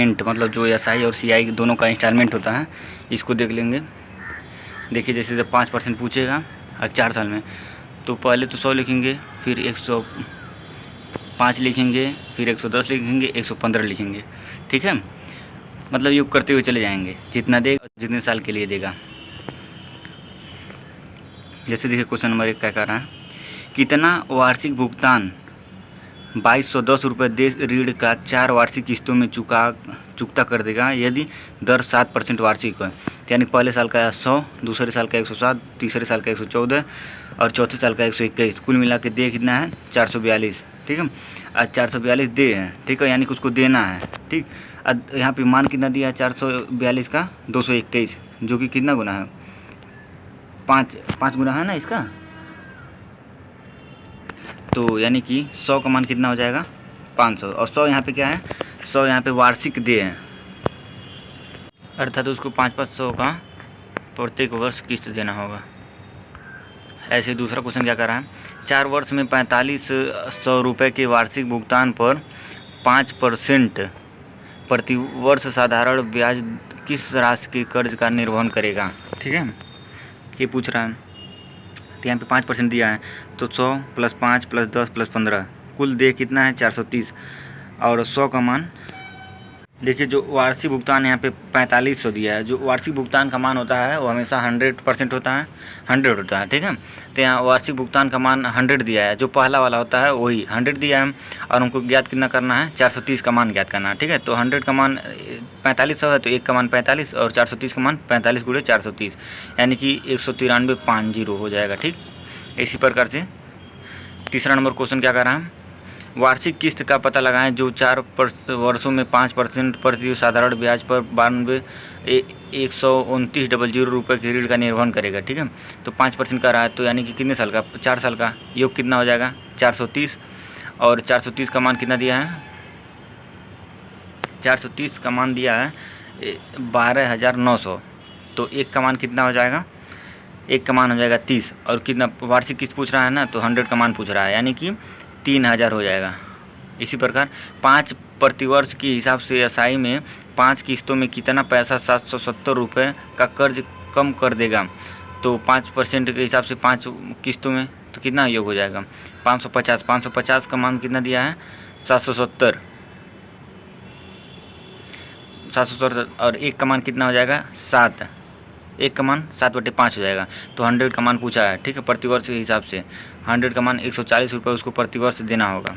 Instalment मतलब जो SI और CI दोनों का इंस्टॉलमेंट होता है, इसको देख लेंगे। देखिए जैसे जब 5% पूछेगा और 4 साल में, तो पहले तो 100 लिखेंगे, फिर 105 लिखेंगे, फिर 110 लिखेंगे, 115 लिखेंगे। ठीक है, मतलब योग करते हुए चले जाएंगे, जितना देगा जितने साल के लिए देगा। जैसे देखिए क्वेश्चन नंबर 1 क्या कह रहा है, कितना वार्षिक भुगतान 2210 रुपये दे ऋण का 4 वार्षिक किस्तों में चुकता कर देगा यदि दर 7% वार्षिक है। यानी पहले साल का 100, दूसरे साल का 107, तीसरे साल का 114 और चौथे साल का 121। कुल मिला के दे कितना है 442। ठीक है, आज 442 दे है। ठीक है, यानी कि उसको देना है। ठीक, अब यहाँ पे मान कितना दिया है 442 का 221, जो कि कितना गुना है, 5 गुना है ना इसका। तो यानी कि 100 का मान कितना हो जाएगा 500, और 100 यहाँ पे क्या है, 100 यहाँ पे वार्षिक दे है, अर्थात उसको 500 का प्रत्येक वर्ष किस्त देना होगा। ऐसे दूसरा क्वेश्चन क्या कर रहा है, 4 वर्ष में 4500 रुपये के वार्षिक भुगतान पर 5% प्रति वर्ष साधारण ब्याज किस राशि के कर्ज का निर्वहन करेगा। ठीक है, ये पूछ रहा है। तो यहाँ पे 5% दिया है, तो 100 + 5 + 10 + 15 कुल दे कितना है 430, और 100 का मान देखिए, जो वार्षिक भुगतान यहाँ पे 4500 दिया है। जो वार्षिक भुगतान का मान होता है वो हमेशा 100% होता है, 100 होता है। ठीक है, तो यहाँ वार्षिक भुगतान का मान 100 दिया है, जो पहला वाला होता है वही 100 दिया है, और हमको ज्ञात कितना करना है 430 का मान ज्ञात करना है। ठीक है, तो 100 का मान 4500 है, तो 1 का मान 45 और 430 का मान 45 × 430, यानी कि 193,50 हो जाएगा। ठीक, इसी प्रकार से तीसरा नंबर क्वेश्चन क्या कर रहा है, वार्षिक किस्त का पता लगाएं जो 4 वर्षों में 5% प्रति साधारण ब्याज पर 92,129,000 रुपये के ऋण का निर्वहन करेगा। ठीक है, तो 5% का रहा है, तो यानी कि कितने साल का, 4 साल का। योग कितना हो जाएगा 430, और 430 का मान कितना दिया है, 430 का मान दिया है 12,900, तो 1 का मान कितना हो जाएगा, 1 का मान हो जाएगा 30, और कितना वार्षिक किस्त पूछ रहा है ना, तो 100 का मान पूछ रहा है, यानी कि 3000 हो जाएगा। इसी प्रकार 5 प्रतिवर्ष के हिसाब से SI में 5 किस्तों में कितना पैसा 770 रुपये का कर्ज कम कर देगा। तो 5% के हिसाब से 5 किस्तों में तो कितना योग हो जाएगा 550। 550 का मान कितना दिया है 770, और 1 का मान कितना हो जाएगा 7, 1 का मान 7/5 हो जाएगा। तो 100 का मान पूछा है। ठीक है, प्रतिवर्ष के हिसाब से 100 का मान 140 रुपये उसको प्रतिवर्ष देना होगा।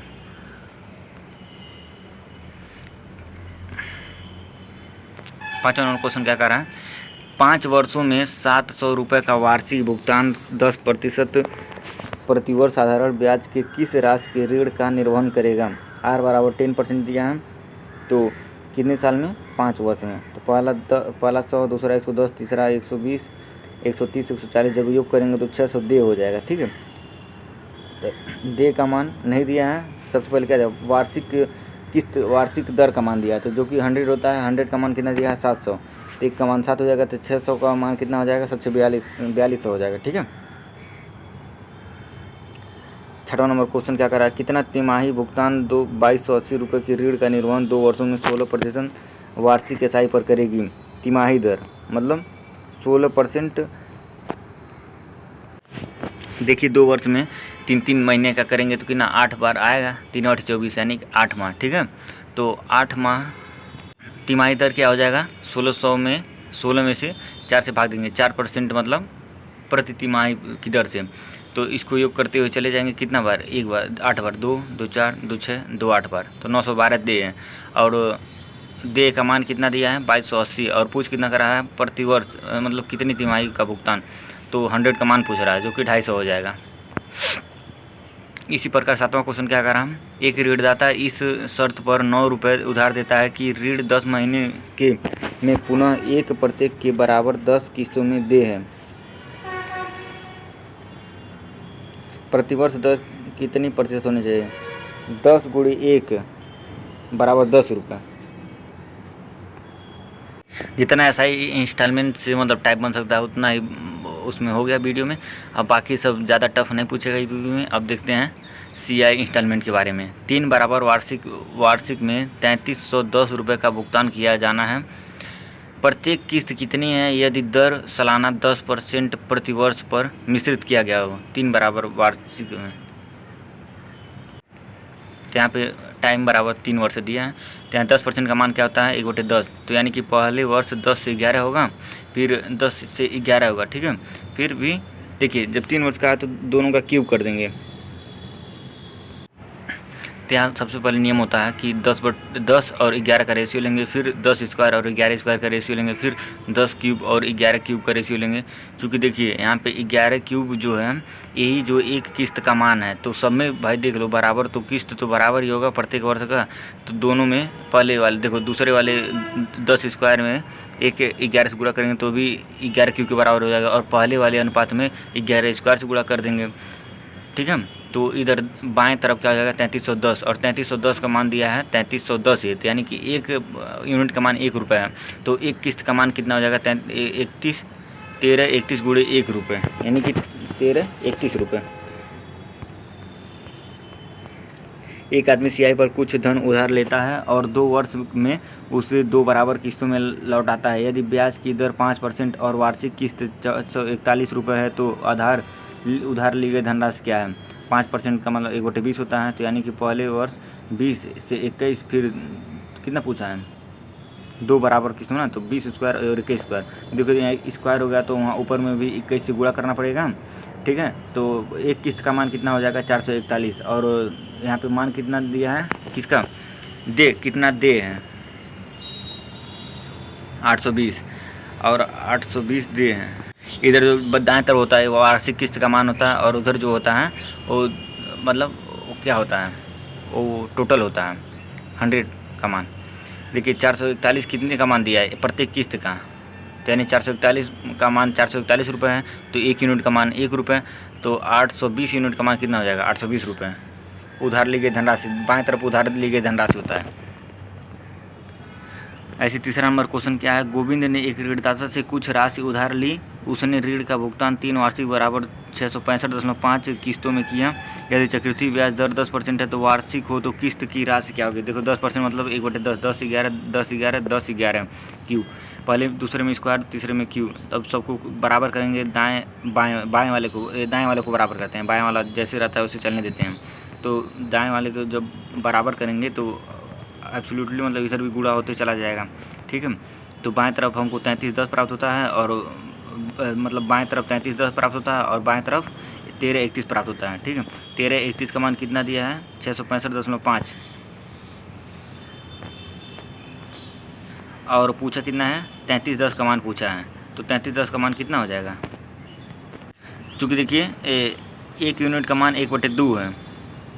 पाँचवा नंबर क्वेश्चन क्या कर रहा है, 5 वर्षों में 700 रुपये का वार्षिक भुगतान 10% प्रतिवर्ष साधारण ब्याज के किस राशि के ऋण का निर्वहन करेगा। R = 10% दिया है, तो कितने साल में 5 वर्ष में। तो पहला 100, दूसरा 110, तीसरा 120, 130, 140, जब योग करेंगे तो 600 दे हो जाएगा। ठीक है, दे का मान नहीं दिया है। सबसे पहले क्या है, वार्षिक किस्त वार्षिक दर का मान दिया है, तो जो कि 100 होता है, 100 का मान कितना दिया है 700, तो 1 का मान 7 हो जाएगा, तो 600 का मान कितना हो जाएगा 742 हो जाएगा। ठीक है, छठवां नंबर क्वेश्चन क्या कर रहा है, कितना तिमाही भुगतान 2280 रुपये की ऋण का निर्वहन 2 वर्षों में 16% वार्षिक SI पर करेगी। तिमाही दर मतलब 16%। देखिए 2 वर्ष में 3 महीने का करेंगे तो कितना 8 बार आएगा, 3 8 24, यानी कि 8 माह। ठीक है, तो 8 माह तिमाही दर क्या हो जाएगा 1600 में 16 में से 4 से भाग देंगे, 4% मतलब प्रति तिमाही की दर से। तो इसको योग करते हुए चले जाएंगे कितना बार, 1 बार, 8 बार, 2 2 4 2 6 2 8 बार, तो 912 दे है, और दे का मान कितना दिया है 2280, और पूछ कितना करा है प्रतिवर्ष मतलब कितनी तिमाही का भुगतान, तो 100 का मान पूछ रहा है, जो कि 250 हो जाएगा। इसी प्रकार सातवां क्वेश्चन क्या कर रहा है, एक ऋणदाता इस शर्त पर 9 रुपये उधार देता है कि ऋण 10 महीने के में पुनः 1 प्रत्येक के बराबर 10 किस्तों में दे है। प्रतिवर्ष 10 कितनी प्रतिशत होनी चाहिए, 10 × 1 = 10 रुपये। जितना SI इंस्टॉलमेंट से मतलब टाइप बन सकता है उतना ही उसमें हो गया वीडियो में। अब बाकी सब ज़्यादा टफ नहीं पूछेगा वीडियो में। अब देखते हैं CI इंस्टॉलमेंट के बारे में। 3 बराबर वार्षिक में 3310 रुपये का भुगतान किया जाना है। प्रत्येक किस्त कितनी है यदि दर सालाना 10% प्रतिवर्ष पर मिश्रित किया गया हो 3 बराबर वार्षिक में। तो यहाँ पे टाइम बराबर 3 वर्ष दिया है। तो यहाँ 10% का मान क्या होता है 1/10। तो यानी कि पहले वर्ष 10 से 11 होगा, फिर 10 से 11 होगा, ठीक है। फिर भी देखिए जब 3 वर्ष का है तो दोनों का क्यूब कर देंगे। तो यहाँ सबसे पहले नियम होता है कि 10 और 11 का रेशियो लेंगे, फिर 10 स्क्वायर और 11 स्क्वायर का रेशियो लेंगे, फिर 10 क्यूब और 11 क्यूब का रेशियो लेंगे। क्योंकि देखिए यहाँ पे 11 क्यूब जो है यही जो एक किस्त का मान है। तो सब में भाई देख लो बराबर, तो किस्त तो बराबर ही होगा प्रत्येक वर्ष का। तो दोनों में पहले वाले देखो दूसरे वाले 10 स्क्वायर में 11 से गुणा करेंगे तो भी 11 क्यूब के बराबर हो जाएगा, और पहले वाले अनुपात में 11 स्क्वायर से गुणा कर देंगे, ठीक है। तो इधर बाएं तरफ क्या हो जाएगा 3310, और 3310 का मान दिया है 3310 ही, तो यानी कि एक यूनिट का मान 1 रुपये है। तो एक किस्त का मान कितना हो जाएगा 13 गुणे 1 रुपये, यानी कि 13 रुपये। एक आदमी CI पर कुछ धन उधार लेता है और 2 वर्ष में उसे 2 बराबर किस्तों में लौटाता है। यदि ब्याज की दर 5% और वार्षिक किस्त 441 रुपये है तो उधार ली गई धनराशि क्या है। 5% का मतलब 1/20 होता है। तो यानी कि पहले वर्ष 20 से 21, फिर कितना पूछा है 2 बराबर किस्तों ना, तो 20 स्क्वायर और 21 स्क्वायर। देखो यहाँ स्क्वायर हो गया तो वहाँ ऊपर में भी 21 से गुणा करना पड़ेगा, ठीक है। तो एक किस्त का मान कितना हो जाएगा 441, और यहाँ पे मान कितना दिया है किसका कितना दे है 820, और 820 दे हैं। इधर जो दाएं तरफ होता है वो वार्षिक किस्त का मान होता है, और उधर जो होता है वो मतलब वो क्या होता है वो टोटल होता है 100 का मान। देखिए 441 कितने का मान दिया है प्रत्येक किस्त का, तो यानी 441 का मान 441 रुपये है। तो एक यूनिट का मान 1 रुपये, तो 820 यूनिट का मान कितना हो जाएगा 820 रुपये। उधार ली गई धनराशि, बाएं तरफ उधार ली गई धनराशि होता है। ऐसे तीसरा नंबर क्वेश्चन क्या है, गोविंद ने एक ऋणदाता से कुछ राशि उधार ली। उसने ऋण का भुगतान 3 वार्षिक बराबर 665.5 किस्तों में किया। यदि चक्रवृद्धि ब्याज दर 10% है तो वार्षिक हो तो किस्त की राशि क्या होगी। देखो 10% मतलब 1/10, 10 11 10 11 10 11 क्यू। पहले दूसरे में स्क्वायर, तीसरे में क्यू। तब सबको बराबर करेंगे, बाएँ वाले को बराबर करते हैं, बाएँ वाला जैसे रहता है उसे चलने देते हैं। तो दाएँ वाले को जब बराबर करेंगे तो एब्सोल्युटली मतलब इधर भी गुणा होते चला जाएगा, ठीक है। तो बाएं तरफ हमको 3310 प्राप्त होता है, और मतलब बाएं तरफ 3310 प्राप्त होता है और बाएं तरफ 1331 प्राप्त होता है, ठीक है। 1331 का मान कितना दिया है 665.5, और पूछा कितना है 3310 का मान पूछा है। तो 3310 का मान कितना हो जाएगा, क्योंकि देखिए एक यूनिट का मान 1/2 है,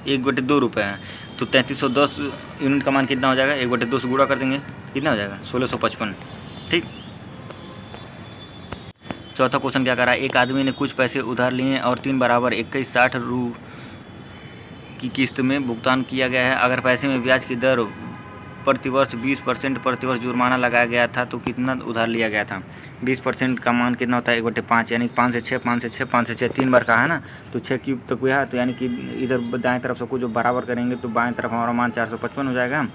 1/2 रुपये है। तो 3310 यूनिट का मान कितना हो जाएगा 1/2 से गुणा कर देंगे, कितना हो जाएगा 1655, ठीक। चौथा क्वेश्चन क्या कर रहा है, एक आदमी ने कुछ पैसे उधार लिए और 3 बराबर 2160 रु की किस्त में भुगतान किया गया है। अगर पैसे में ब्याज की दर प्रतिवर्ष 20% प्रतिवर्ष जुर्माना लगाया गया था तो कितना उधार लिया गया था। 20% का मान कितना होता है 1/5, यानी 5 से 6 5 से 6 5 से 6 3 बार का है ना, तो 6 क्यूब तक हुआ है। तो यानी कि इधर दाएं तरफ सबको जो बराबर करेंगे तो बाएं तरफ हमारा मान 455 हो जाएगा,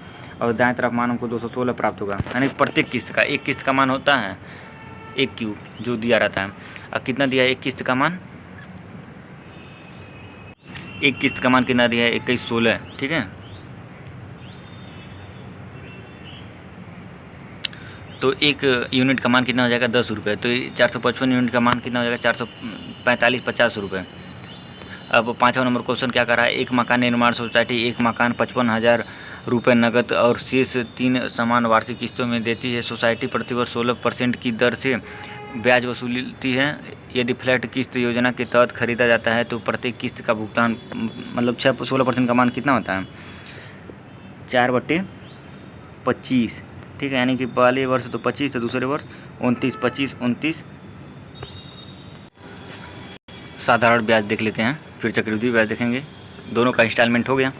और दाएं तरफ मान हमको 216 प्राप्त होगा। यानी प्रत्येक किस्त का एक किस्त का मान होता है 1 क्यूब जो दिया रहता है। अब कितना दिया है एक किस्त का मान, एक किस्त का मान कितना दिया है 2116, ठीक है। तो एक यूनिट का मान कितना हो जाएगा 10 रुपये। तो 455 यूनिट का मान कितना हो जाएगा 445 रुपये। अब 5वां नंबर क्वेश्चन क्या कर रहा है, एक मकान निर्माण सोसाइटी एक मकान 55,000 रुपये नकद और शेष 3 समान वार्षिक किस्तों में देती है। सोसाइटी प्रतिवर्ष 16% की दर से ब्याज वसूलती है। यदि फ्लैट किस्त योजना के तहत खरीदा जाता है तो प्रत्येक किस्त का भुगतान मतलब 16% का मान कितना होता है 4/25, ठीक है। यानी कि पहले वर्ष तो 25, तो दूसरे वर्ष 29 25 29। साधारण ब्याज देख लेते हैं, फिर चक्रवृद्धि ब्याज देखेंगे। दोनों का इंस्टॉलमेंट हो गया।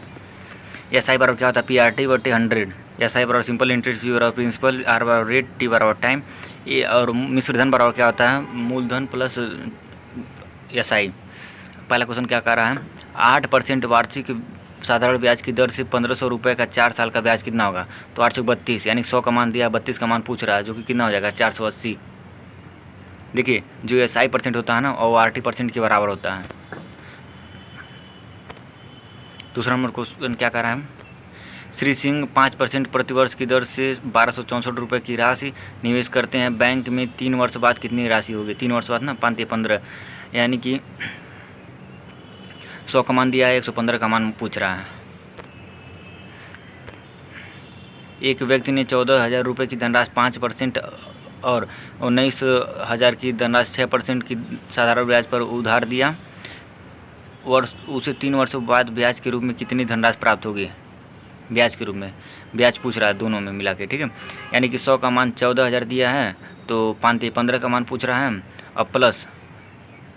SI बराबर क्या होता है PRT/100। SI बराबर सिंपल इंटरेस्ट, P बराबर प्रिंसिपल, R बराबर रेट, T बराबर टाइम। ये और मिश्र धन बराबर क्या होता है मूलधन प्लस SI। पहला क्वेश्चन क्या कर रहा है, 8% वार्षिक साधारण ब्याज की दर से 1500 रुपये का 4 साल का ब्याज कितना होगा? तो 832, यानी 100 का मान दिया, 32 का मान पूछ रहा है, जो कि कितना हो जाएगा? 480। देखिए जो SI% होता है ना, और RT% के बराबर होता है। दूसरा नंबर क्वेश्चन क्या कर रहा है? श्री सिंह 5% प्रतिवर्ष की दर से 1264 रुपये की राशि निवेश करते हैं। बैंक में 3 वर्ष बाद कितनी राशि होगी? 3 वर्ष बाद ना, 5 15, यानी कि 100 का मान दिया है, 115 का मान पूछ रहा है। एक व्यक्ति ने 14,000 रुपये की धनराशि 5% और 19,000 की धनराशि 6% की साधारण ब्याज पर उधार दिया। उसे 3 वर्षों बाद ब्याज के रूप में कितनी धनराशि प्राप्त होगी? ब्याज के रूप में, ब्याज पूछ रहा है दोनों में मिला के, ठीक है। यानी कि 100 का मान 14,000 दिया है, तो 5 15 का मान पूछ रहा है, और प्लस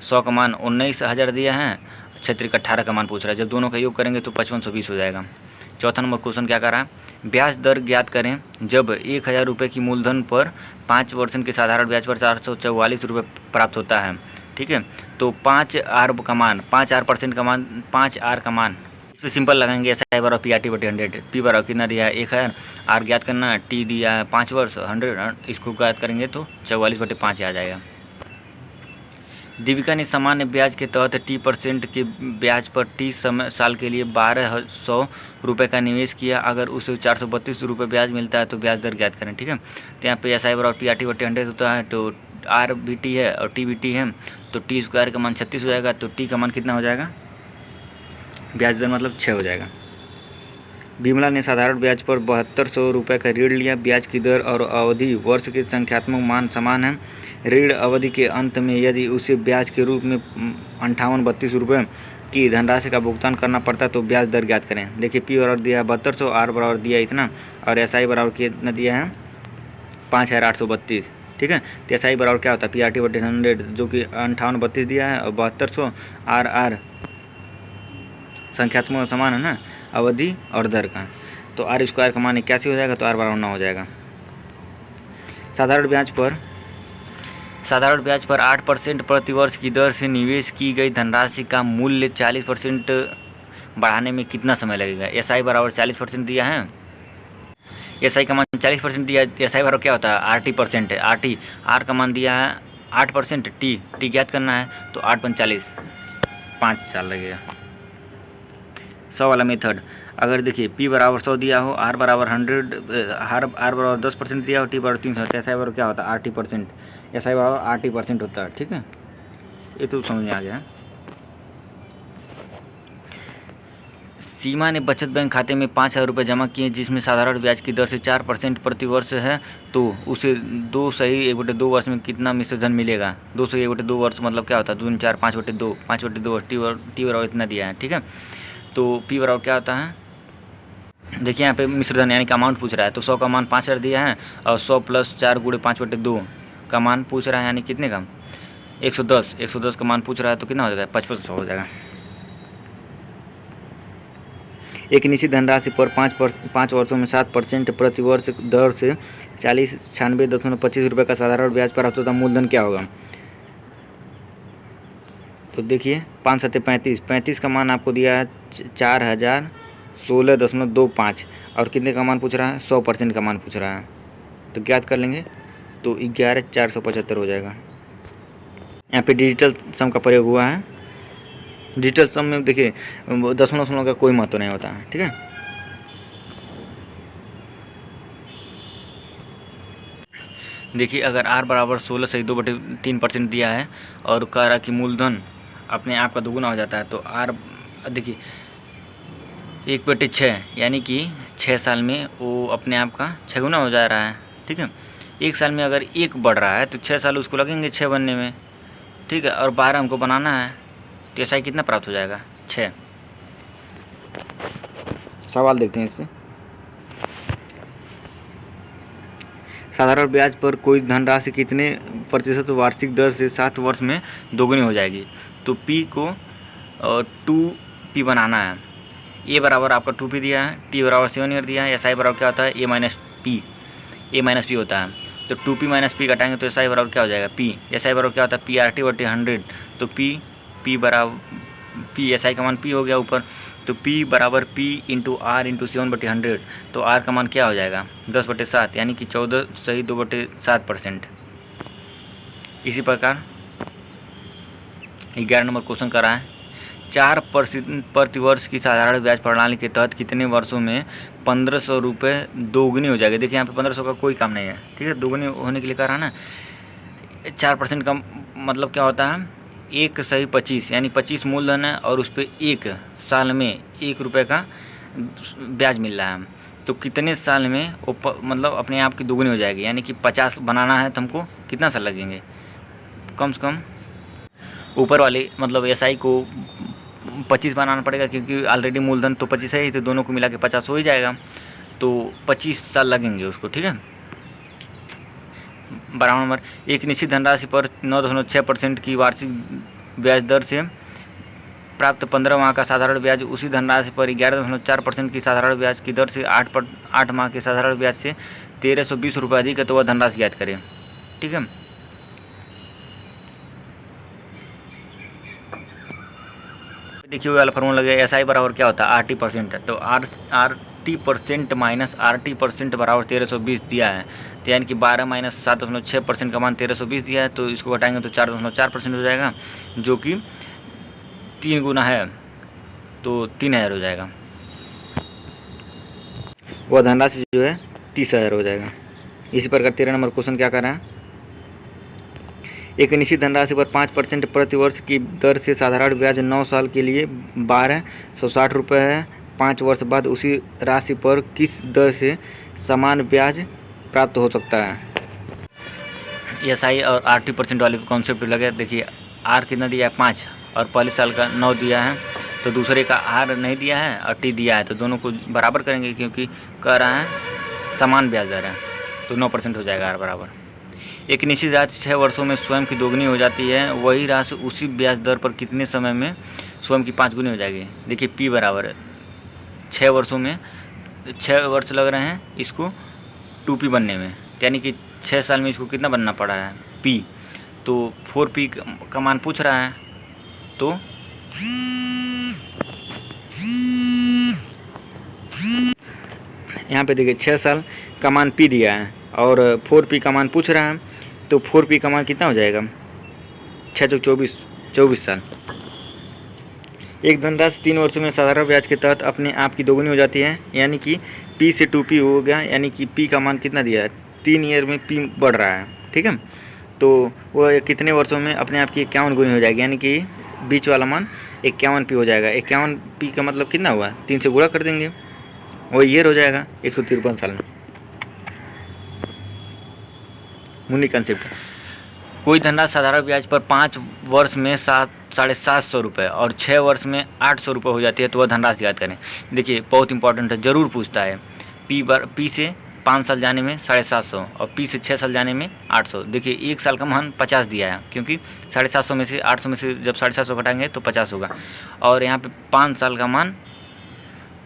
100 का मान 19,000 दिया है, 6 18 का मान पूछ रहा है। जब दोनों का योग करेंगे तो 5520 हो जाएगा। चौथा नंबर क्वेश्चन क्या कर रहा है? ब्याज दर ज्ञात करें जब 1,000 रुपये की मूलधन पर 5% के साधारण ब्याज पर 444 रुपये प्राप्त होता है, ठीक है। तो 5R का मान, 5R% का मान, 5R का मान इस पर सिंपल लगाएंगे, SI बराबर PRT/100। P बराबर कितना दिया है? 1000। R ज्ञात करना है, T दिया है 5 वर्ष, 100, इसको ज्ञात करेंगे तो 44/5 आ जाएगा। दीपिका ने सामान्य ब्याज के तहत T% के ब्याज पर T साल के लिए 1200 रुपये का निवेश किया। अगर उसे 432 रुपये ब्याज मिलता है तो ब्याज दर ज्ञात करें, ठीक है। तो यहाँ पे SI बराबर PRT/100 होता है, तो R भी T है और T भी T है, तो T स्क्वायर का मान 36 हो जाएगा। तो T का मान कितना हो जाएगा? ब्याज दर मतलब 6 हो जाएगा। विमला ने साधारण ब्याज पर 7200 रुपये का ऋण लिया। ब्याज की दर और अवधि वर्ष के संख्यात्मक मान समान है। ऋण अवधि के अंत में यदि उसे ब्याज के रूप में 5832 रुपये की धनराशि का भुगतान करना पड़ता तो ब्याज दर ज्ञात करें। देखिए P बराबर दिया है 7200, R बराबर दिया इतना, और SI बराबर कितना दिया है? 5832, ठीक है। तो SI बराबर क्या होता है? PRT/100, जो कि 5832 दिया है, और 7200 R संख्यात्मक समान है ना, अवधि और दर का, तो R स्क्वायर का मान 81 हो जाएगा, तो R बराबर 9 हो जाएगा। साधारण ब्याज पर 8% प्रतिवर्ष की दर से निवेश की गई धनराशि का मूल्य 40% बढ़ाने में कितना समय लगेगा? SI बराबर 40% दिया है, SI का मान 40% दिया है। SI बराबर क्या होता है? RT% है, R का मान दिया है 8%, T ज्ञात करना है, तो 8 45, 5 साल लगेगा। 100 वाला मेथड, अगर देखिए P बराबर 100 दिया हो, R बराबर 100, R बराबर 10% दिया हो, T बराबर 300, तो SI बराबर क्या होता है? RT%, SI बराबर RT% होता है, ठीक है। ये तो समझ में आ गया। सीमा ने बचत बैंक खाते में 5,000 रुपये जमा किए, जिसमें साधारण ब्याज की दर से 4% प्रति वर्ष है, तो उसे 2/1/2 वर्ष में कितना मिश्र धन मिलेगा? 2/1/2 वर्ष मतलब क्या होता है? 2 4 5/2, 5/2, T बराबर इतना दिया है, ठीक है। तो P बराबर क्या होता है? देखिए यहाँ पे मिश्र धन यानी कि अमाउंट पूछ रहा है, तो 100 का मान 5,000 दिया है, और 100 + 4 × 5/2 का मान पूछ रहा है, यानी कितने का? 110 का मान पूछ रहा है, तो कितना हो जाएगा? 5500 हो जाएगा। एक निश्चित धनराशि पर 5 वर्षों में 7% प्रति वर्ष दर से 96.25 रुपये का साधारण ब्याज प्राप्त होता, मूलधन क्या होगा? तो देखिए 5 7 35, 35 का मान आपको दिया है 4016.25, और कितने का मान पूछ रहा है? 100% का मान पूछ रहा है, तो ज्ञात कर लेंगे, तो 11,475 हो जाएगा। यहाँ पे डिजिटल सम का प्रयोग हुआ है। डिजिटल सम में देखिए दशमलव का कोई महत्व नहीं होता है, ठीक है। देखिए अगर R बराबर 16 सही 2/3% दिया है, और कह रहा कि मूलधन अपने आप का दोगुना हो जाता है, तो R देखिए 1/6, यानी कि 6 साल में वो अपने आप का 6 गुना हो जा रहा है, ठीक है। 1 साल में अगर 1 बढ़ रहा है तो 6 साल उसको लगेंगे 6 बनने में, ठीक है, और 12 हमको बनाना है, तो ऐसा ही कितना प्राप्त हो जाएगा? 6। सवाल देखते हैं इसमें। साधारण ब्याज पर कोई धनराशि कितने प्रतिशत वार्षिक दर से 7 वर्ष में दोगुनी हो जाएगी? तो P को 2P बनाना है। A बराबर आपका 2P दिया है, T बराबर 7 ईयर दिया है, SI बराबर क्या होता है? A माइनस P होता है, तो 2P - P घटाएंगे तो SI बराबर क्या हो जाएगा? P। SI बराबर क्या होता है? PRT/100, तो P बराबर पी एस आई का मान पी हो गया ऊपर, तो पी बराबर पी इंटू आर इंटू 7/100, तो आर का मान क्या हो जाएगा 10/7, यानी कि 14/2/7%। इसी प्रकार 11 नंबर क्वेश्चन करा है, 4% प्रतिवर्ष की साधारण ब्याज प्रणाली के तहत कितने वर्षों में 1500 रुपये दोगुनी हो जाएगी। देखिए यहाँ पे 1500 का कोई काम नहीं है, ठीक है, दोगुनी होने के लिए कह रहा है ना। 4% का मतलब क्या होता है, 1/25, यानी 25 मूलधन है और उस पर 1 साल में 1 रुपये का ब्याज मिल रहा है, तो कितने साल में वो मतलब अपने आप की दोगुनी हो जाएगी, यानी कि 50 बनाना है तो हमको कितना साल लगेंगे, कम से कम ऊपर वाले मतलब एसआई को 25 बनाना पड़ेगा, क्योंकि ऑलरेडी मूलधन तो 25 है ही, तो दोनों को मिला के 50 हो ही जाएगा, तो 25 साल लगेंगे उसको, ठीक है। 12 नंबर, एक निश्चित धनराशि पर 9.6% की वार्षिक ब्याज दर से प्राप्त 15 माह का साधारण ब्याज उसी धनराशि पर 11.4% की साधारण ब्याज की दर से 8 माह के साधारण ब्याज से 1320 रुपये अधिक है, तो वह धनराशि ज्ञात करें, ठीक है। देखिए वाला फॉर्मूला लगे, एस आई बराबर क्या होता है RT%, तो RT% माइनस RT% बराबर 1320 दिया है, तो यानी कि 12 माइनस 7.6% का मान 1320 दिया है, तो इसको घटाएंगे तो 4.4% हो जाएगा, जो कि 3 गुना है, तो 3000 हो जाएगा। वह धनराशि जो है 30,000 हो जाएगा। इसी प्रकार 13 नंबर क्वेश्चन क्या कर रहा है, एक निश्चित धनराशि पर 5% प्रतिवर्ष की दर से साधारण ब्याज 9 साल के लिए 1260 रुपये है। 5 वर्ष बाद उसी राशि पर किस दर से समान ब्याज प्राप्त हो सकता है। एस आई और RT% वाले कॉन्सेप्ट लगे। देखिए आर कितना दिया है 5 और पहले साल का 9 दिया है, तो दूसरे का आर नहीं दिया है और टी दिया है, तो दोनों को बराबर करेंगे, क्योंकि कह रहा है समान ब्याज दर है, तो 9% हो जाएगा आर बराबर। एक निश्चित राशि 6 वर्षों में स्वयं की दोगुनी हो जाती है, वही राशि उसी ब्याज दर पर कितने समय में स्वयं की 5 गुनी हो जाएगी। देखिए पी बराबर है 6 वर्षों में, 6 वर्ष लग रहे हैं इसको 2P बनने में, यानी कि 6 साल में इसको कितना बनना पड़ा है P, तो 4P का मान पूछ रहा है, तो यहाँ पे देखिए 6 साल का मान P दिया है और 4P का मान पूछ रहा है, तो 4P का मान कितना हो जाएगा 6 24 साल। एक धनराशि 3 वर्षों में साधारण ब्याज के तहत अपने आप की दोगुनी हो जाती है, यानी कि P से 2P हो गया, यानी कि P का मान कितना दिया है 3 ईयर में P बढ़ रहा है, ठीक है, तो वह कितने वर्षों में अपने आप की 51 गुनी हो जाएगी, यानी कि बीच वाला मान 51P हो जाएगा। 51P का मतलब कितना हुआ 3 से गुणा कर देंगे, वो ईयर हो जाएगा 153 साल में। मुनी कंसेप्ट, कोई धनराशि साधारण ब्याज पर 5 वर्ष में 750 रुपये और 6 वर्ष में 800 रुपये हो जाती है, तो वह धनराशि याद करें। देखिए बहुत इंपॉर्टेंट है, ज़रूर पूछता है। पी से 5 साल जाने में 750 और P से 6 साल जाने में 800। देखिए 1 साल का मान 50 दिया है, क्योंकि 750 में से 800 में से जब 750 घटाएंगे तो 50 होगा, और यहाँ पे 5 साल का मान,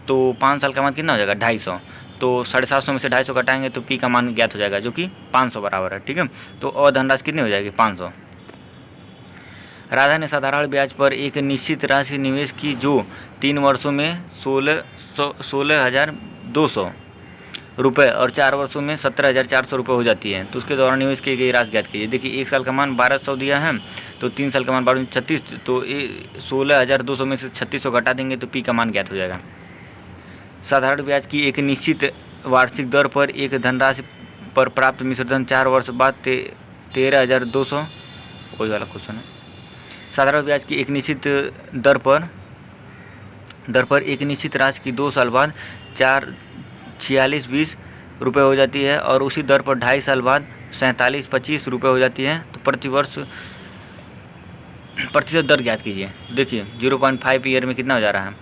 तो 5 साल का मान कितना हो जाएगा 250, तो 750 में से 250 घटाएंगे तो P का मान ज्ञात हो जाएगा, जो कि 500 बराबर है, ठीक है। तो और धनराशि कितनी हो जाएगी 500। राधा ने साधारण ब्याज पर एक निश्चित राशि निवेश की, जो 3 वर्षों में 16,200 रुपये और 4 वर्षों में 17,400 रुपये हो जाती है, तो उसके दौरान निवेश की गई राशि ज्ञात कीजिए। देखिए 1 साल का मान 1200 दिया है, तो 3 साल का मान 36, तो 16,200 में से 3600 घटा देंगे तो P का मान ज्ञात हो जाएगा। साधारण ब्याज की एक निश्चित वार्षिक दर पर एक धनराशि पर प्राप्त मिश्रधन 4 वर्ष बाद 13,200, वही वाला क्वेश्चन है। साधारण ब्याज की एक निश्चित दर पर एक निश्चित राशि की 2 साल बाद 4620 रुपये हो जाती है, और उसी दर पर 2.5 साल बाद 4725 रुपये हो जाती है, तो प्रतिवर्ष प्रतिशत दर ज्ञात कीजिए। देखिए 0.5 ईयर में कितना हो जा रहा है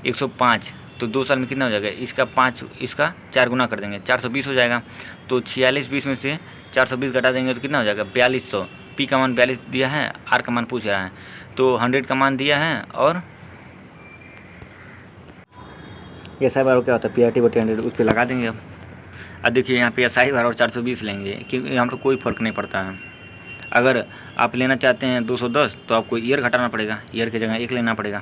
105, तो 2 साल में कितना हो जाएगा, इसका 5, इसका 4 गुना कर देंगे 420 हो जाएगा, तो 4620 में से 420 घटा देंगे तो कितना हो जाएगा 4200। P का मान 42 दिया है, R का मान पूछ रहा है, तो 100 का मान दिया है, और SI बार क्या होता है PRT/100 उस पर लगा देंगे। अब देखिए यहाँ पे SI बार और 420 लेंगे, क्योंकि यहाँ पर कोई फ़र्क नहीं पड़ता है। अगर आप लेना चाहते हैं 210 तो आपको ईयर घटाना पड़ेगा, ईयर की जगह 1 लेना पड़ेगा।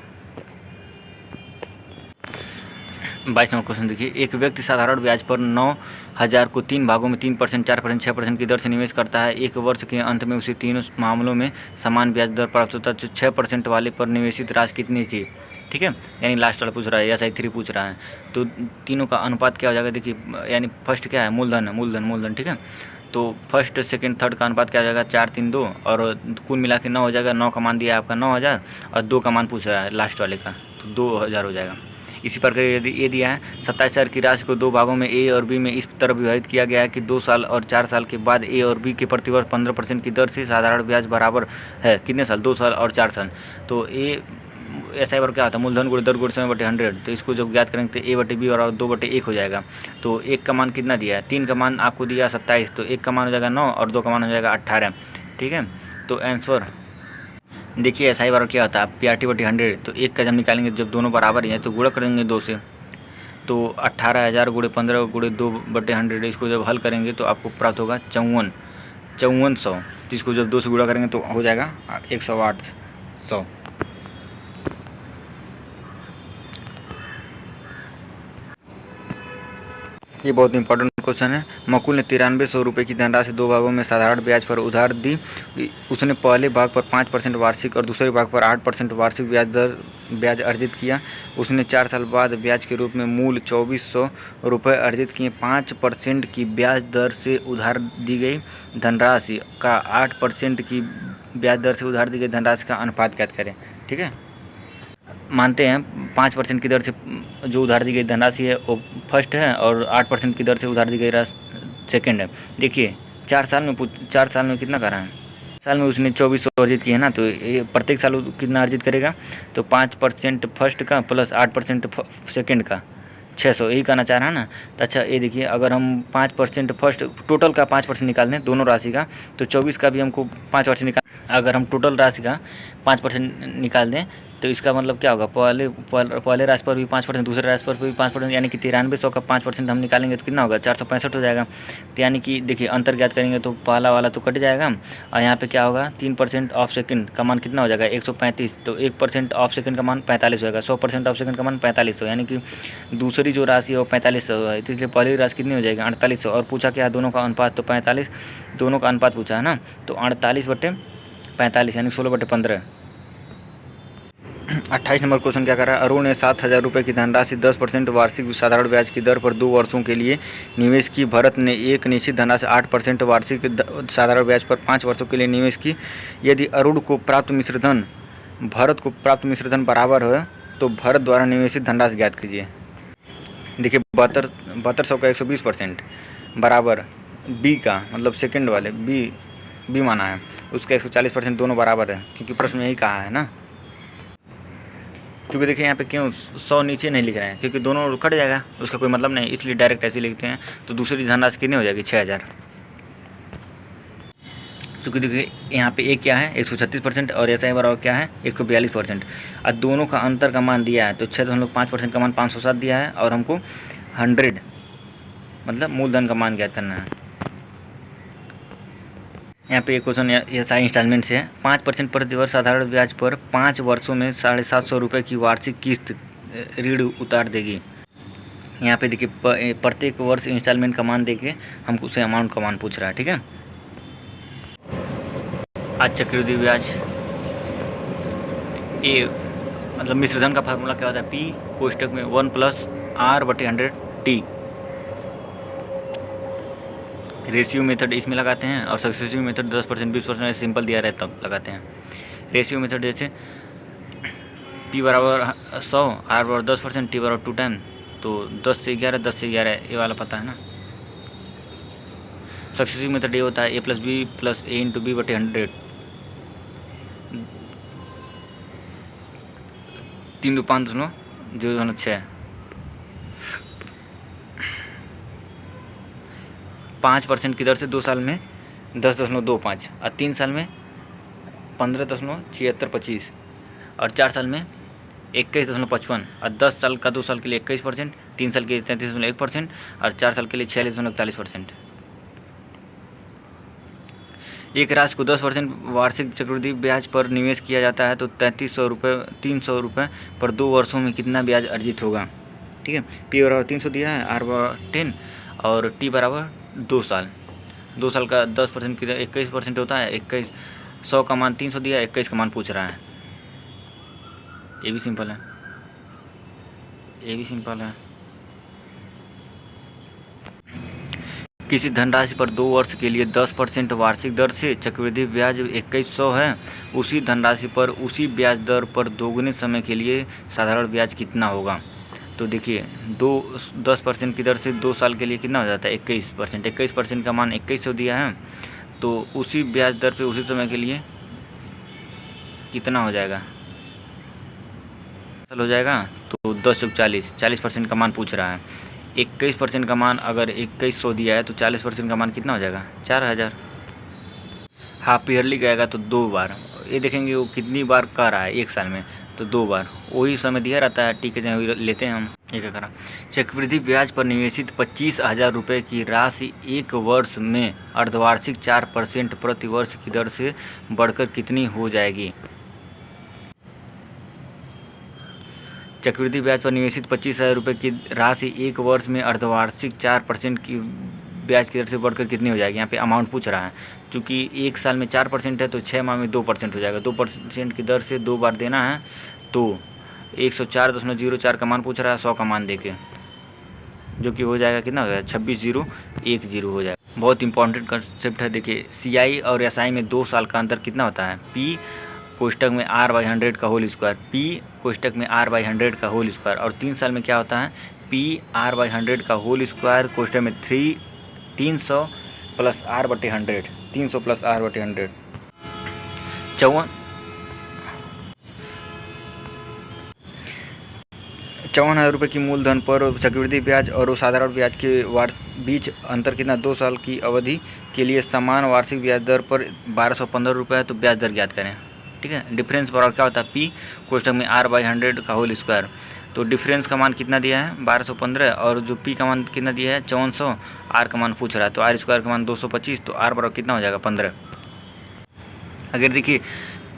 22 नंबर क्वेश्चन देखिए, एक व्यक्ति साधारण ब्याज पर 9,000 को 3 भागों में 3%, 4%, 6% की दर से निवेश करता है। एक वर्ष के अंत में उसे तीनों मामलों में समान ब्याज दर प्राप्त होता है। 6% वाले पर निवेशित राशि कितनी थी? ठीक है, यानी लास्ट वाला पूछ रहा है या SI3 पूछ रहा है। तो तीनों का अनुपात क्या हो जाएगा? देखिए, यानी फर्स्ट क्या है? मूलधन है, मूलधन। ठीक है, तो फर्स्ट सेकंड थर्ड का अनुपात क्या हो जाएगा? 4, 3, 2 और कुल मिला के 9 हो जाएगा। 9 का मान दिया है आपका 9,000 और 2 का मान पूछ रहा है लास्ट वाले का, तो 2,000 हो जाएगा। इसी प्रकार यदि ये दिया है 27,000 की राशि को 2 भागों में A और B में इस तरह विभाजित किया गया है कि 2 साल और 4 साल के बाद A और B के प्रतिवर्ष 15% की दर से साधारण ब्याज बराबर है कितने साल? 2 साल और 4 साल। तो A ऐसा बार क्या होता है? मूलधन गुणे दर गुणे समय बटे 100। तो इसको जब ज्ञात करेंगे तो A/B और 2/1 हो जाएगा। तो 1 का मान कितना दिया है? 3 का मान आपको दिया 27, तो 1 का मान हो जाएगा 9 और 2 का मान हो जाएगा 18। ठीक है, तो आंसर देखिए SI बराबर क्या होता है? PRT/100। तो 1 का जब निकालेंगे, जब दोनों बराबर ही हैं तो गुणा करेंगे 2 से, तो 18,000 गुणे 15 गुणे 2/100। इसको जब हल करेंगे तो आपको प्राप्त होगा 54,100। तो इसको जब 2 से गुणा करेंगे तो हो जाएगा 108,100। ये बहुत इंपॉर्टेंट क्वेश्चन है। मकुल ने 9300 रुपये की धनराशि 2 भागों में साधारण ब्याज पर उधार दी। उसने पहले भाग पर 5% वार्षिक और दूसरे भाग पर 8% वार्षिक ब्याज अर्जित किया। उसने 4 साल बाद ब्याज के रूप में मूल 2400 रुपये अर्जित किए। 5% की ब्याज दर से उधार दी गई धनराशि का 8% की ब्याज दर से उधार दी गई धनराशि का अनुपात ज्ञात करें। ठीक है, मानते हैं 5% की दर से जो उधार दी गई धनराशि है वो फर्स्ट है और 8% की दर से उधार दी गई राशि सेकेंड है। देखिए 4 साल में कितना करा है? साल में उसने 2400 अर्जित किए है ना, तो ये प्रत्येक साल कितना अर्जित करेगा? तो 5% फर्स्ट का प्लस 8% सेकेंड का 600, यही कहना चाह रहा है ना। तो अच्छा ये देखिए, अगर हम 5% फर्स्ट टोटल का 5% निकाल दें दोनों राशि का, तो 24 का भी हमको 5% निकाल। अगर हम टोटल राशि का 5% निकाल दें तो इसका मतलब क्या होगा? पहले राशि पर भी 5%, दूसरे राशि पर भी 5%, यानी कि 9300 का 5% हम निकालेंगे तो कितना होगा? 465 हो जाएगा। तो यानी कि देखिए अंतर ज्ञात करेंगे तो पहला वाला तो कट जाएगा और यहाँ पे क्या होगा? 3% ऑफ सेकंड का मान कितना हो जाएगा? 135। तो 1% ऑफ सेकंड का मान 45 होगा। 100% ऑफ सेकंड का मान 4500, यानी कि दूसरी जो राशि है वो 4500 है। तो इसलिए पहली राशि कितनी हो जाएगी? 4800। और पूछा क्या है? दोनों का अनुपात, तो 45 दोनों का अनुपात पूछा है ना, तो 48/45 यानी 16/15। 28 नंबर क्वेश्चन क्या कर रहा है? अरुण ने 7,000 रुपये की धनराशि 10% वार्षिक साधारण ब्याज की दर पर 2 वर्षों के लिए निवेश की। भरत ने एक निश्चित धनराशि 8% वार्षिक साधारण ब्याज पर 5 वर्षों के लिए निवेश की। यदि अरुण को प्राप्त मिश्रधन भरत को प्राप्त मिश्रधन बराबर है तो भरत द्वारा निवेशित धनराशि ज्ञात कीजिए। देखिए 7200 का 120% बराबर बी का, मतलब सेकेंड वाले बी माना है, उसका 140% दोनों बराबर है, क्योंकि प्रश्न में यही कहा है ना। क्योंकि देखिए यहाँ पे क्यों 100 नीचे नहीं लिख रहे हैं? क्योंकि दोनों कट जाएगा, उसका कोई मतलब नहीं, इसलिए डायरेक्ट ऐसे लिखते हैं। तो दूसरी धनराशि कितनी हो जाएगी? 6,000। क्योंकि देखिए यहाँ पे एक क्या है? 136% और ऐसा बराबर क्या है? 142%। और दोनों का अंतर का मान दिया है, तो 6.5% का मान 507 दिया है और हमको 100 मतलब मूलधन का मान ज्ञात करना है। यहाँ पे एक क्वेश्चन SI इंस्टॉलमेंट से है। 5% प्रतिवर्ष साधारण ब्याज पर 5 वर्षों में 750 रुपये की वार्षिक किस्त ऋण उतार देगी। यहाँ पे देखिए प्रत्येक वर्ष इंस्टॉलमेंट का मान देके हमको उसे अमाउंट का मान पूछ रहा है। ठीक है, आज चक्रवृद्धि ब्याज ये मतलब मिश्रधन का फार्मूला क्या होता है? P कोष्टक में 1 + R/100T। रेशियो मेथड इसमें लगाते हैं और सक्सेसिव मेथड 10%, 20% सिंपल दिया रहता तब लगाते हैं। रेशियो मेथड जैसे P बराबर 100, R बराबर 10%, T बराबर 2 टाइम, तो 10 से 11, 10 से 11 ये वाला पता है ना। सक्सेसिव मेथड ये होता है A + B + A × B/100। 3 × 5 = 0.6। 5% की दर से 2 साल में 10.25 और 3 साल में 15.7625 और 4 साल में 21.55 और 10 साल का 2 साल के लिए 21%, 3 साल के लिए 33.1% और 4 साल के लिए 46.41%। एक राशि को 10% वार्षिक चक्रवृद्धि ब्याज पर निवेश किया जाता है तो 300 रुपये पर 2 वर्षों में कितना ब्याज अर्जित होगा? ठीक है। पी बराबर 300 दिया है, आर बराबर 10 और टी बराबर 2 साल। 2 साल का 10% की 21% होता है। 100 का मान 300 दिया, 21 का मान पूछ रहा है। ये भी सिंपल है, ये भी सिंपल है। किसी धनराशि पर 2 वर्ष के लिए 10% वार्षिक दर से चक्रवृद्धि ब्याज 2100 है, उसी धनराशि पर उसी ब्याज दर पर दोगुने समय के लिए साधारण ब्याज कितना होगा। तो देखिए 10% की दर से 2 साल के लिए कितना हो जाता है 21%। 21% का मान 2100 दिया है, तो उसी ब्याज दर पे उसी समय के लिए कितना हो जाएगा, हो जाएगा तो 10 × 40, 40% का मान पूछ रहा है। 21% का मान अगर 2100 दिया है तो 40% का मान कितना हो जाएगा 4000। हाफ ईयरली कहेगा तो 2 बार, ये देखेंगे वो कितनी बार कर रहा है 1 साल में, तो 2 बार वही समय दिया रहता है। ठीक है, लेते हैं हम एक करा। चक्रवृद्धि ब्याज पर निवेशित 25,000 रुपये की राशि 1 वर्ष में अर्धवार्षिक 4% प्रति वर्ष की दर से बढ़कर कितनी हो जाएगी। चक्रवृद्धि ब्याज पर निवेशित 25,000 रुपये की राशि 1 वर्ष में अर्धवार्षिक 4% की ब्याज की दर से बढ़कर कितनी हो जाएगी। यहाँ पे अमाउंट पूछ रहा है, क्योंकि 1 साल में 4% है तो 6 माह में 2% हो जाएगा। 2% की दर से 2 बार देना है, तो 104.04 का मान पूछ रहा है 100 का मान देके, जो कि हो जाएगा कितना हो जाएगा 26,010 हो जाएगा। बहुत इंपॉर्टेंट कंसेप्ट है। देखिए CI और SI में 2 साल का अंतर कितना होता है, P कोष्टक में R/100 का होल स्क्वायर, P कोष्टक में R/100 का होल स्क्वायर, और 3 साल में क्या होता है P R/100 का होल स्क्वायर कोष्टक में 300 + R/100, 300 + R/100। 54,000 रुपये की मूलधन पर चक्रवृद्धि ब्याज और साधारण ब्याज के बीच अंतर कितना, 2 साल की अवधि के लिए समान वार्षिक ब्याज दर पर 1215 रुपये है, तो ब्याज दर ज्ञात करें। ठीक है, डिफरेंस बराबर क्या होता है P कोष्टक में R/100 का होल स्क्वायर, तो डिफरेंस का मान कितना दिया है 1215, और जो P का मान कितना दिया है 5400, R का मान पूछ रहा है तो R स्क्वायर का मान 225, तो R बराबर कितना हो जाएगा 15। अगर देखिए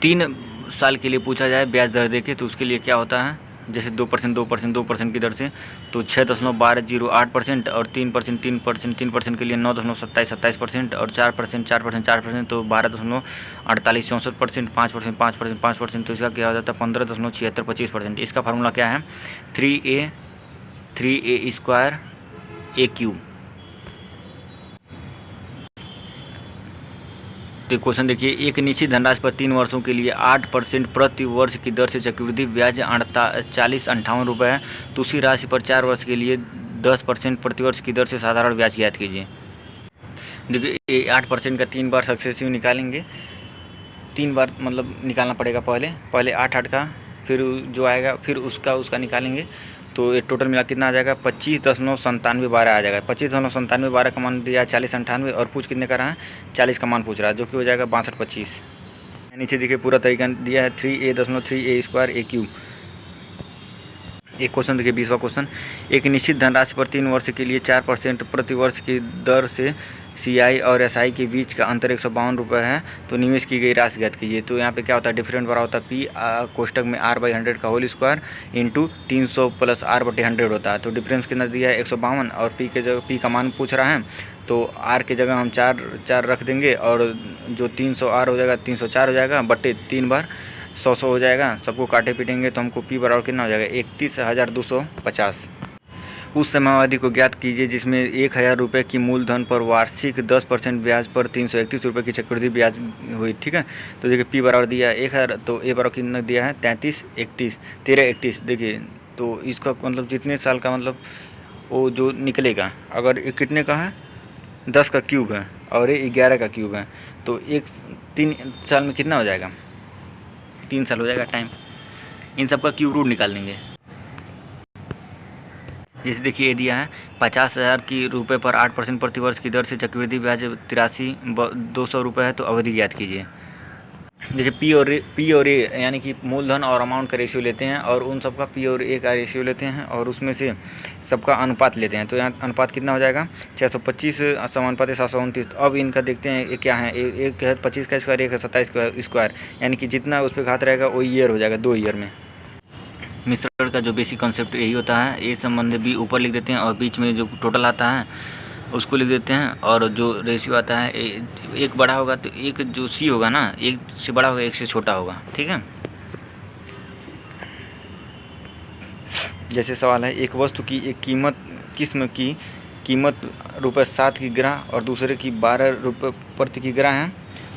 3 साल के लिए पूछा जाए ब्याज दर देखे तो उसके लिए क्या होता है, जैसे 2% की दर से तो 6.1208%, और 3% के लिए 9.27% और 4% तो 12.4864%, 5% तो इसका क्या हो जाता है 15.7625%। इसका फार्मूला क्या है 3a² a³। तो क्वेश्चन देखिए, एक निश्चित धनराशि पर 3 वर्षों के लिए 8% प्रति वर्ष की दर से चक्रवृद्धि ब्याज 4858 रुपये है, तो उसी राशि पर 4 वर्ष के लिए 10% प्रति वर्ष की दर से साधारण ब्याज ज्ञात कीजिए। देखिए 8% का 3 बार सक्सेसिव निकालेंगे, 3 बार मतलब निकालना पड़ेगा। पहले 8 का, फिर जो आएगा फिर उसका निकालेंगे, तो ये टोटल मिला कितना आ जाएगा 25.9712 आ जाएगा। 25.9712 का मान दिया 4098, और पूछ कितने का रहा है 40 का मान पूछ रहा है, जो कि हो जाएगा 6225। नीचे देखिए पूरा तरीका दिया है 3a.3a² a³। एक क्वेश्चन देखिए 20वां क्वेश्चन, एक निश्चित धनराशि पर 3 वर्ष के लिए 4% प्रति वर्ष की दर से CI और SI के बीच का अंतर 152 रुपये है, तो निवेश की गई राशि ज्ञात कीजिए। तो यहाँ पे क्या होता है डिफरेंट बड़ा होता है P कोष्टक में R/100 का होल स्क्वायर इंटू 300 + R/100 होता है, तो डिफरेंस कितना दिया है 152, और P के जगह P का मान पूछ रहा है, तो R के जगह हम 4 रख देंगे, और जो 300 R हो जाएगा 304 हो जाएगा, बटे 3 बार 100 हो जाएगा। सबको काटे पीटेंगे तो हमको P बराबर कितना हो जाएगा 31,250। उस समयावधि को ज्ञात कीजिए जिसमें 1,000 रुपये की मूलधन पर वार्षिक 10% ब्याज पर 331 रुपये की चक्रवृद्धि ब्याज हुई। ठीक है, तो देखिए P बराबर दिया है 1,000, तो A बराबर कितना दिया है 1331। देखिए तो इसका मतलब जितने साल का मतलब वो जो निकलेगा, अगर ये कितने का है 10 का क्यूब है और ये 11 का क्यूब है, तो 3 साल में कितना हो जाएगा 3 साल हो जाएगा टाइम। इन सब का क्यूब रूट निकाल लेंगे। जैसे देखिए ये दिया है 50,000 की रुपये पर 8% प्रति वर्ष की दर से चक्रवृद्धि ब्याज 83,200 रुपये है, तो अवधि ज्ञात कीजिए। देखिए P और A यानी कि मूलधन और अमाउंट का रेशियो लेते हैं, और उन सब का P और A का रेशियो लेते हैं, और उसमें से सबका अनुपात लेते हैं। तो यहाँ अनुपात कितना हो जाएगा 625 समानुपात 729। अब इनका देखते हैं ये क्या है, एक है 25 का स्क्वायर, एक है 27 का स्क्वायर, यानी कि जितना उस पर घात रहेगा वो ईयर हो जाएगा 2 ईयर में। मिश्रण का जो बेसिक कॉन्सेप्ट यही होता है, ए संबंध बी ऊपर लिख देते हैं और बीच में जो टोटल आता है उसको लिख देते हैं, और जो रेशियो आता है एक बड़ा होगा तो एक जो सी होगा ना, एक से बड़ा होगा एक से छोटा होगा। ठीक है, जैसे सवाल है, एक वस्तु की एक किस्म की कीमत ₹7 की ग्रा और दूसरे की ₹12 प्रति किग्रा है,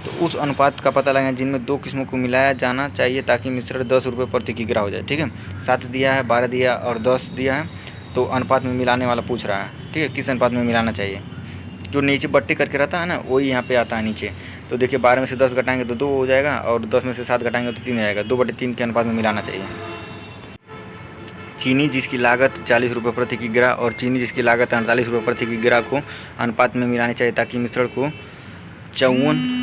तो उस अनुपात का पता लगाएं जिनमें दो किस्मों को मिलाया जाना चाहिए ताकि मिश्रण ₹10 प्रति किग्रा हो जाए। ठीक है, 7 दिया है, 12 दिया और 10 दिया है, तो अनुपात में मिलाने वाला पूछ रहा है। ठीक है, किस अनुपात में मिलाना चाहिए, जो नीचे बट्टी करके रहता है ना वही यहाँ पे आता है नीचे। तो देखिए 12 में से 10 घटाएंगे तो 2 हो जाएगा, और 10 में से 7 घटाएंगे तो 3 हो जाएगा। 2/3 के अनुपात में मिलाना चाहिए। चीनी जिसकी लागत ₹40 प्रति किग्रा और चीनी जिसकी लागत ₹48 प्रति किग्रा को अनुपात में मिलानी चाहिए ताकि मिश्रण को 54